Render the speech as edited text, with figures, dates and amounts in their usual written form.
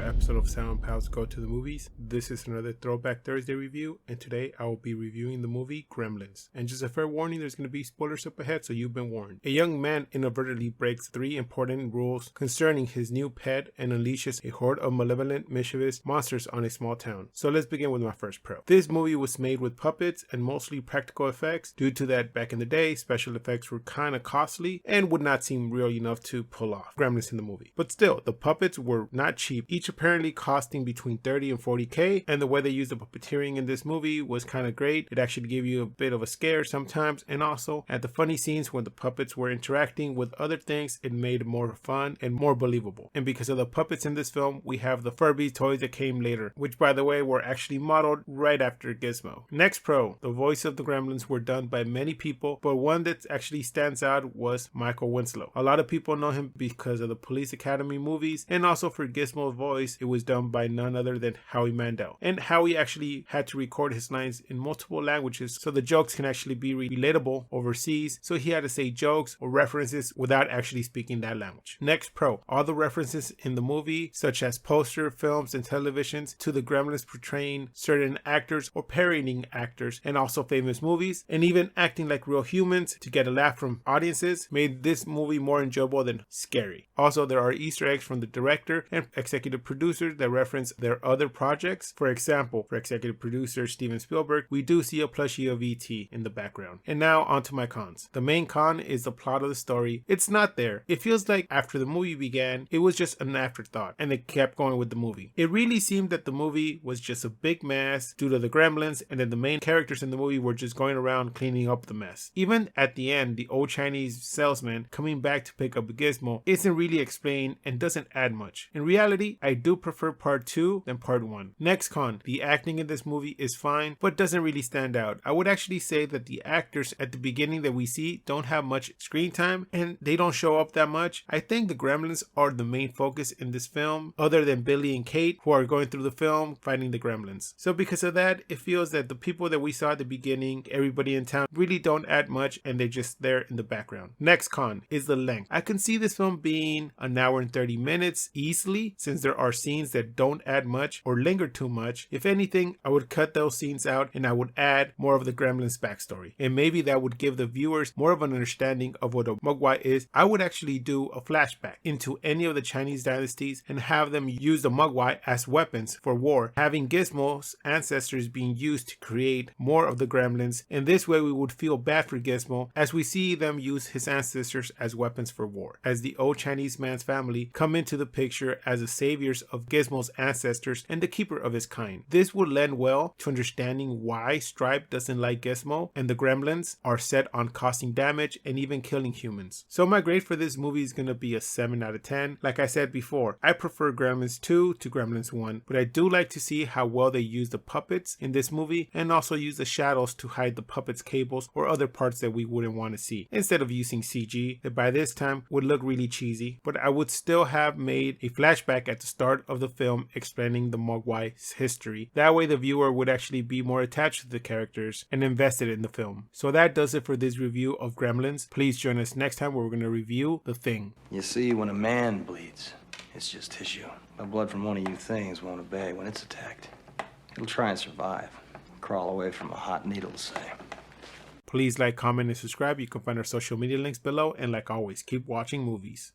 episode of Sound Pals Go to the Movies. This is another Throwback Thursday review, and today I will be reviewing the movie Gremlins. And just a fair warning, there's going to be spoilers up ahead, so you've been warned. A young man inadvertently breaks 3 important rules concerning his new pet and unleashes a horde of malevolent, mischievous monsters on a small town. So let's begin with my first pro. This movie was made with puppets and mostly practical effects due to that back in the day, special effects were kind of costly and would not seem real enough to pull off Gremlins in the movie. But still, the puppets were not cheap, each apparently costing between 30 and 40k, and the way they used the puppeteering in this movie was kind of great. It actually gave you a bit of a scare sometimes, and also at the funny scenes when the puppets were interacting with other things, it made it more fun and more believable. And because of the puppets in this film, we have the Furby toys that came later, which by the way were actually modeled right after Gizmo. Next pro, the voice of the Gremlins were done by many people, but one that actually stands out was Michael Winslow. A lot of people know him because of the Police Academy movies, and also for Gizmo's voice, it was done by none other than Howie Mandel. And Howie actually had to record his lines in multiple languages so the jokes can actually be relatable overseas, so he had to say jokes or references without actually speaking that language. Next pro, all the references in the movie, such as poster, films, and televisions to the Gremlins portraying certain actors or parodying actors and also famous movies, and even acting like real humans to get a laugh from audiences, made this movie more enjoyable than scary. Also, there are Easter eggs from the director and executive producers that reference their other projects. For example, for executive producer Steven Spielberg, we do see a plushie of E.T. in the background. And now onto my cons. The main con is the plot of the story. It's not there. It feels like after the movie began, it was just an afterthought and they kept going with the movie. It really seemed that the movie was just a big mess due to the Gremlins, and then the main characters in the movie were just going around cleaning up the mess. Even at the end, the old Chinese salesman coming back to pick up a Gizmo isn't really explained and doesn't add much. In reality, I do prefer part 2 than part 1. Next con, the acting in this movie is fine, but doesn't really stand out. I would actually say that the actors at the beginning that we see don't have much screen time and they don't show up that much. I think the Gremlins are the main focus in this film, other than Billy and Kate, who are going through the film fighting the Gremlins. So because of that, it feels that the people that we saw at the beginning, everybody in town, really don't add much and they're just there in the background. Next con is the length. I can see this film being an hour and 30 minutes easily, since there are scenes that don't add much or linger too much. If anything, I would cut those scenes out and I would add more of the Gremlins backstory, and maybe that would give the viewers more of an understanding of what a Mogwai is. I would actually do a flashback into any of the Chinese dynasties and have them use the Mogwai as weapons for war, having Gizmo's ancestors being used to create more of the Gremlins, and this way we would feel bad for Gizmo as we see them use his ancestors as weapons for war, as the old Chinese man's family come into the picture as the saviors of Gizmo's ancestors and the keeper of his kind. This would lend well to understanding why Stripe doesn't like Gizmo and the Gremlins are set on causing damage and even killing humans. So my grade for this movie is going to be a 7 out of 10. Like I said before, I prefer Gremlins 2 to Gremlins 1, but I do like to see how well they use the puppets in this movie and also use the shadows to hide the puppets' cables or other parts that we wouldn't want to see, instead of using CG that by this time would look really cheesy. But I would still have made a flashback at the start of the film explaining the Mogwai's history. That way the viewer would actually be more attached to the characters and invested in the film. So that does it for this review of Gremlins. Please join us next time where we're going to review The Thing. You see, when a man bleeds, it's just tissue. The blood from one of you things won't obey when it's attacked. It'll try and survive. Crawl away from a hot needle, say. Please like, comment, and subscribe. You can find our social media links below. And like always, keep watching movies.